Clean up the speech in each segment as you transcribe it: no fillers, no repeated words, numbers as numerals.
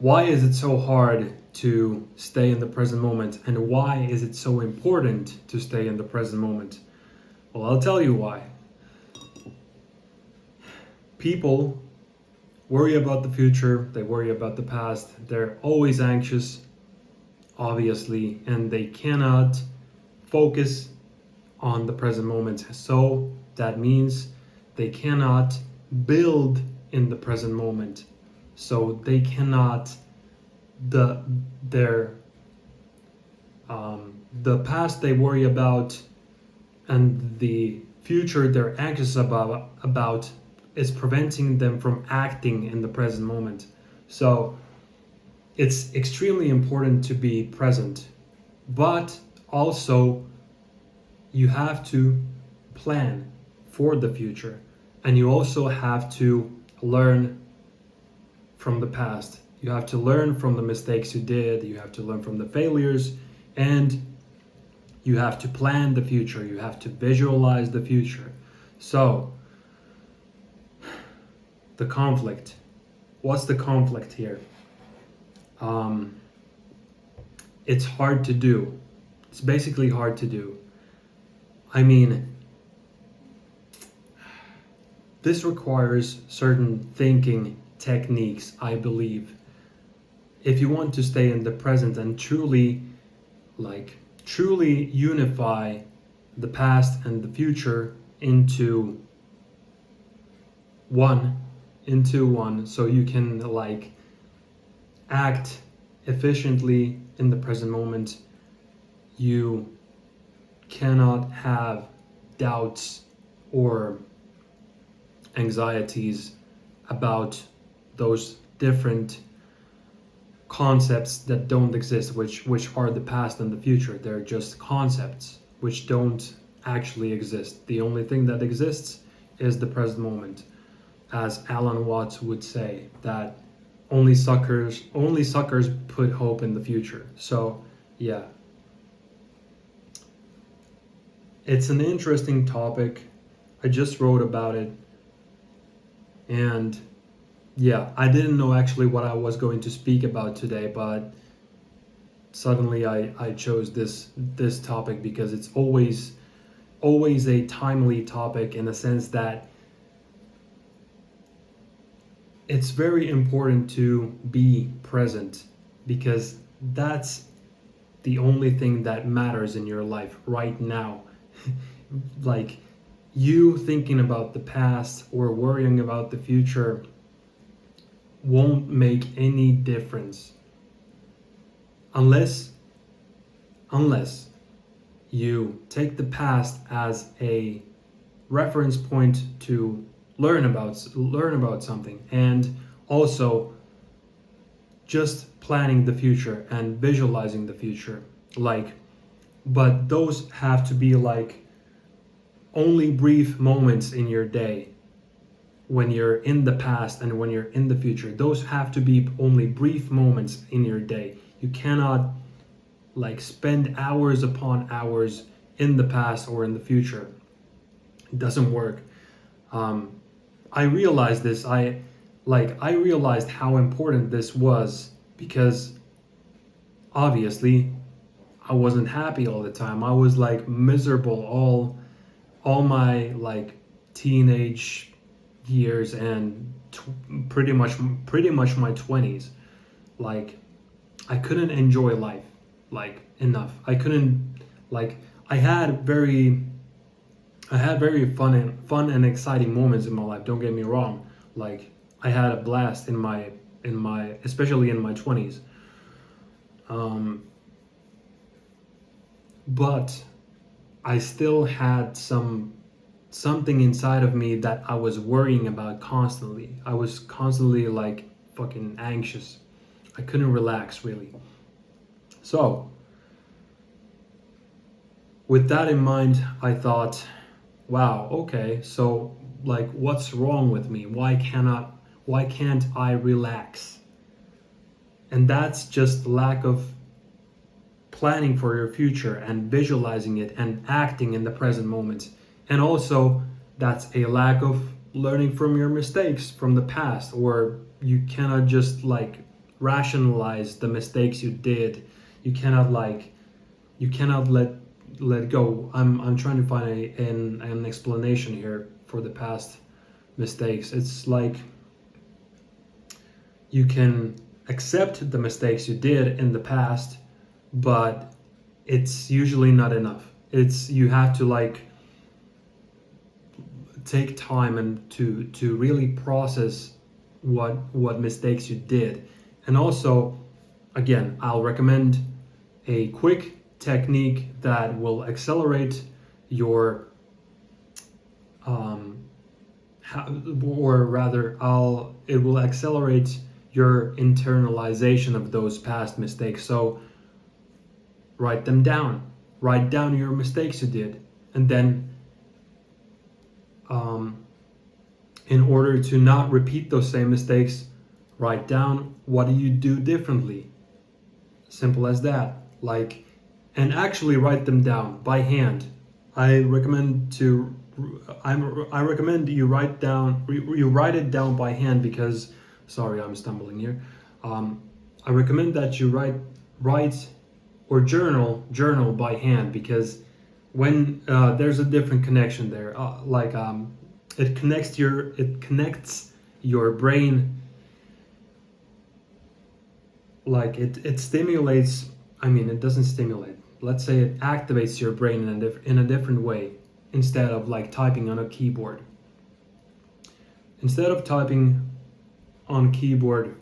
Why is it so hard to stay in the present moment, and why is it so important to stay in the present moment? Well, I'll tell you why. People worry about the future, they worry about the past, they're always anxious, obviously, and they cannot focus on the present moment. So that means they cannot build in the present moment. So they cannot their the past they worry about and the future they're anxious about is preventing them from acting in the present moment. So it's extremely important to be present, but also you have to plan for the future, and you also have to learn from the past. You have to learn from the mistakes you did, you have to learn from the failures, and you have to plan the future, you have to visualize the future. So, the conflict. What's the conflict here? It's hard to do. It's basically hard to do. I mean, this requires certain thinking techniques, I believe. If you want to stay in the present and truly unify the past and the future into one, so you can act efficiently in the present moment. You cannot have doubts or anxieties about those different concepts that don't exist, which are the past and the future. They're just concepts which don't actually exist. The only thing that exists is the present moment. As Alan Watts would say, that only suckers put hope in the future. So yeah, it's an interesting topic. I just wrote about it, and yeah, I didn't know actually what I was going to speak about today, but suddenly I chose this topic because it's always a timely topic, in the sense that it's very important to be present, because that's the only thing that matters in your life right now. Like, you thinking about the past or worrying about the future won't make any difference unless you take the past as a reference point to learn about something, and also just planning the future and visualizing the future. But those have to be only brief moments in your day, when you're in the past and when you're in the future. Those have to be only brief moments in your day. You cannot spend hours upon hours in the past or in the future. It doesn't work. I realized this. I realized how important this was, because obviously I wasn't happy all the time. I was miserable all my teenage years and pretty much my 20s. I couldn't enjoy life enough. I couldn't I had very fun and exciting moments in my life. Don't get me wrong. I had a blast in my especially in my 20s. But I still had something inside of me that I was worrying about constantly. I was constantly fucking anxious. I couldn't relax really. So, with that in mind, I thought, wow, okay, so what's wrong with me? Why can't I relax? And that's just lack of planning for your future and visualizing it and acting in the present moment. And also, that's a lack of learning from your mistakes from the past, or you cannot just rationalize the mistakes you did. You cannot let go. I'm trying to find an explanation here for the past mistakes. It's like you can accept the mistakes you did in the past, but it's usually not enough. It's you have to like take time and to really process what mistakes you did. And also, again, I'll recommend a quick technique that will accelerate your or rather it will accelerate your internalization of those past mistakes. So write them down. Write down your mistakes you did, and then in order to not repeat those same mistakes, write down what do you do differently. Simple as that. Like, and actually write them down by hand. I recommend you write it down by hand because, sorry, I'm stumbling here. I recommend that you write or journal by hand, because when there's a different connection there, it connects your brain, like it stimulates. I mean, it doesn't stimulate. Let's say it activates your brain in a different way, instead of like typing on a keyboard. Instead of typing on keyboard,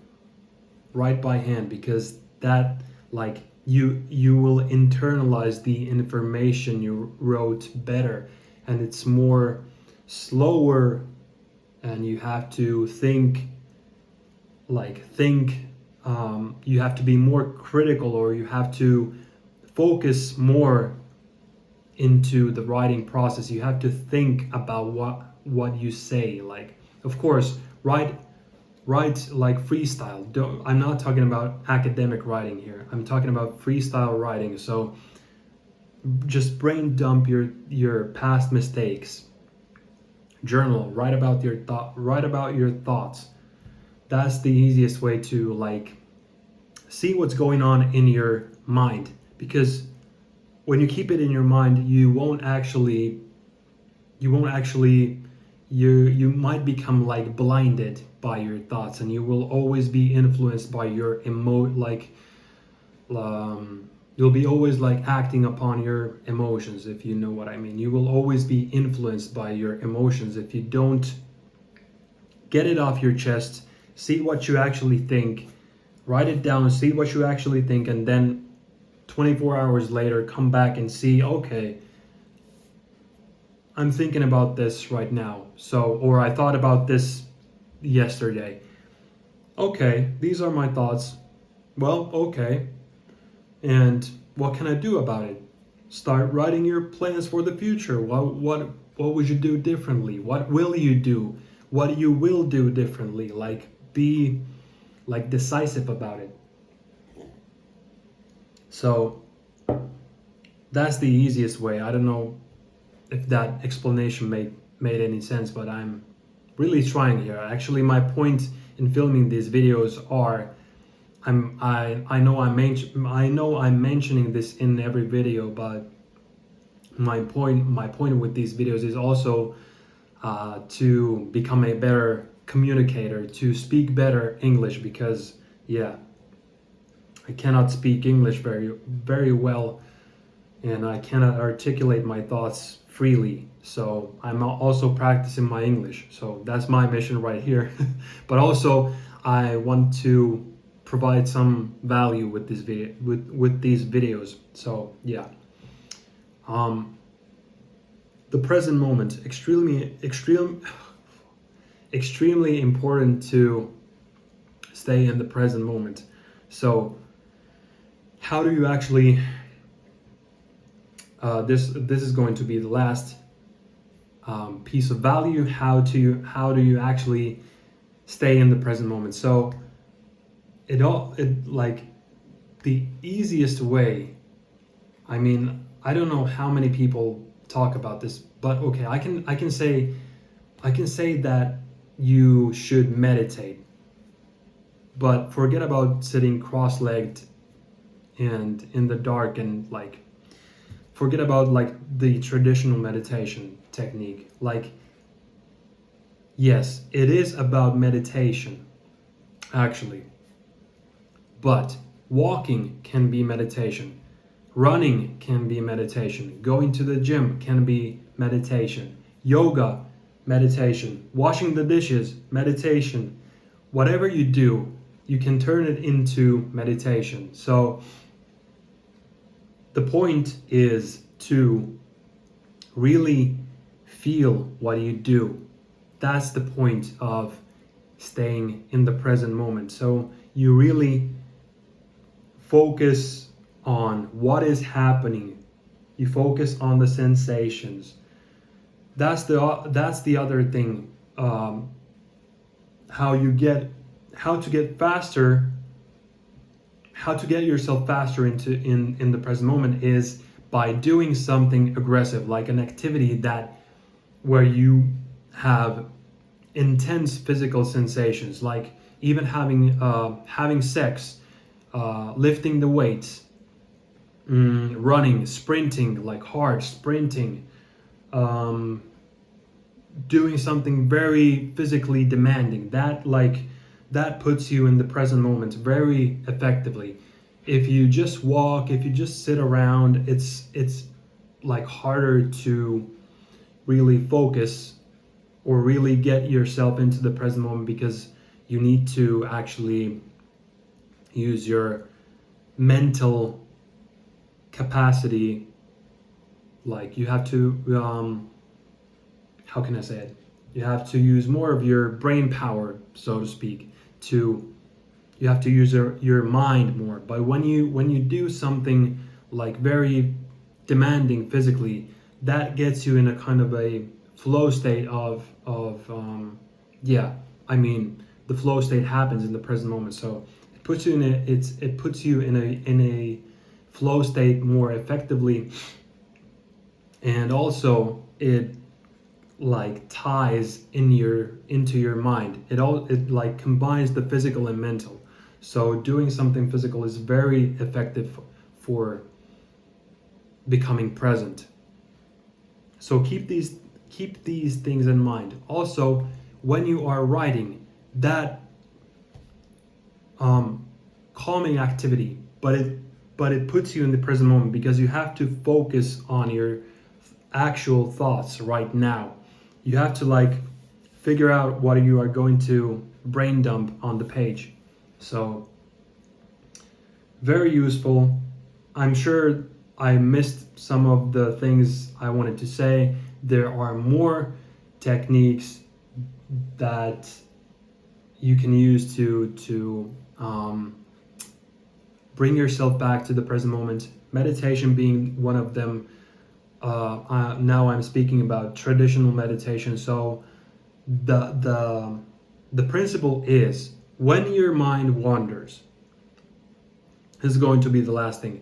write by hand, because that like you will internalize the information you wrote better, and it's more slower, and you have to think you have to be more critical, or you have to focus more into the writing process. You have to think about what you say. Like, of course, write like freestyle. I'm not talking about academic writing here. I'm talking about freestyle writing. So just brain dump your past mistakes. Journal. Write about your thoughts. That's the easiest way to like see what's going on in your mind, because when you keep it in your mind, you might become like blinded by your thoughts, and you will always be influenced by your you'll be always like acting upon your emotions, if you know what I mean. You will always be influenced by your emotions if you don't get it off your chest. See what you actually think, write it down, see what you actually think, and then 24 hours later come back and see, okay, I'm thinking about this right now. Or I thought about this yesterday. Okay, these are my thoughts. Well, okay. And what can I do about it? Start writing your plans for the future. What would you do differently? What will you do? What you will do differently? Like, be like decisive about it. So that's the easiest way. I don't know if that explanation made any sense, but I'm really trying here. Actually, my point in filming these videos are, I know I'm mentioning this in every video, but my point with these videos is also to become a better communicator, to speak better English, because yeah, I cannot speak English very well, and I cannot articulate my thoughts freely. So I'm also practicing my English. So that's my mission right here. But also I want to provide some value with this video, with these videos. So yeah, the present moment, extremely important to stay in the present moment. So how do you actually this is going to be the last piece of value. How do you actually stay in the present moment? So it like the easiest way, I mean, I don't know how many people talk about this, but okay, I can say that you should meditate. But forget about sitting cross-legged and in the dark, and like forget about like the traditional meditation technique. Like, yes, it is about meditation actually, but walking can be meditation, running can be meditation, going to the gym can be meditation, yoga, meditation, washing the dishes, meditation. Whatever you do, you can turn it into meditation. So the point is to really feel what you do. That's the point of staying in the present moment. So you really focus on what is happening. You focus on the sensations. That's the other thing. How you get how to get faster, how to get yourself faster in the present moment is by doing something aggressive, like an activity that where you have intense physical sensations, like even having sex, lifting the weights, running, sprinting, like hard sprinting, um, doing something very physically demanding. That puts you in the present moment very effectively. If you just walk, if you just sit around, it's like harder to really focus or really get yourself into the present moment, because you need to actually use your mental capacity. Like you have to how can I say it, you have to use more of your brain power, so to speak, to you have to use your mind more. But when you do something like very demanding physically, that gets you in a kind of a flow state of yeah, I mean, the flow state happens in the present moment. So it puts you in it puts you in a flow state more effectively, and also it like ties into your mind. It like combines the physical and mental. So doing something physical is very effective for becoming present. So keep these things in mind. Also, when you are writing, that calming activity, but it puts you in the present moment, because you have to focus on your actual thoughts right now. You have to like figure out what you are going to brain dump on the page. So very useful. I'm sure I missed some of the things I wanted to say. There are more techniques that you can use to bring yourself back to the present moment. Meditation being one of them. Now I'm speaking about traditional meditation. So the principle is, when your mind wanders, this is going to be the last thing.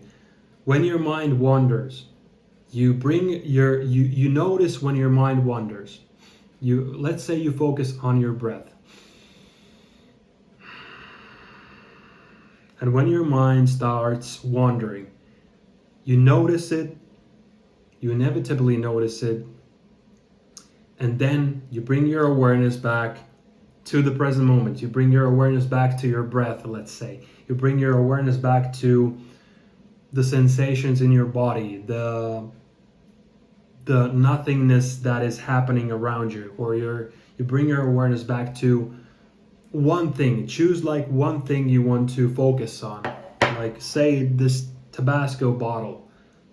When your mind wanders, you notice when your mind wanders. Let's say you focus on your breath. And when your mind starts wandering, you notice it, you inevitably notice it, and then you bring your awareness back to the present moment. You bring your awareness back to your breath, let's say. You bring your awareness back to the sensations in your body, the nothingness that is happening around you, or you bring your awareness back to one thing. Choose like one thing you want to focus on. Like say this Tabasco bottle.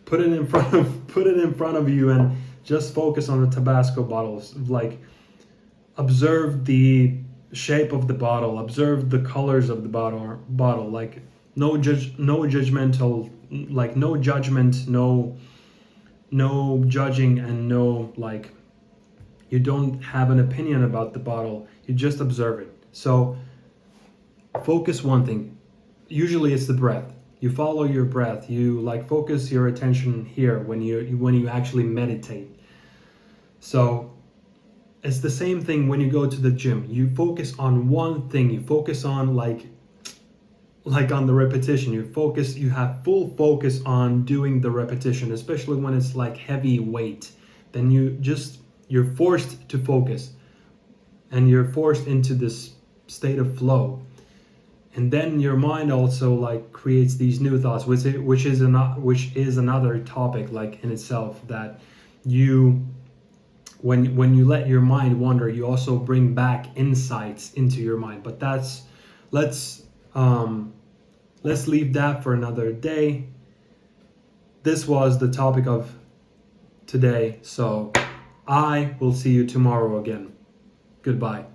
Put it in front of you and just focus on the Tabasco bottles. Like observe the shape of the bottle, observe the colors of the bottle. Like no judgmental, like no judgment, no judging, and no like you don't have an opinion about the bottle. You just observe it. So focus one thing. Usually it's the breath. You follow your breath. You like focus your attention here when you actually meditate. So it's the same thing when you go to the gym. You focus on one thing. You focus on like like on the repetition. You have full focus on doing the repetition, especially when it's like heavy weight. Then you're forced to focus, and you're forced into this state of flow. And then your mind also like creates these new thoughts, which is another topic like in itself, that you when you let your mind wander, you also bring back insights into your mind. But that's let's um let's leave that for another day. This was the topic of today, so I will see you tomorrow again. Goodbye.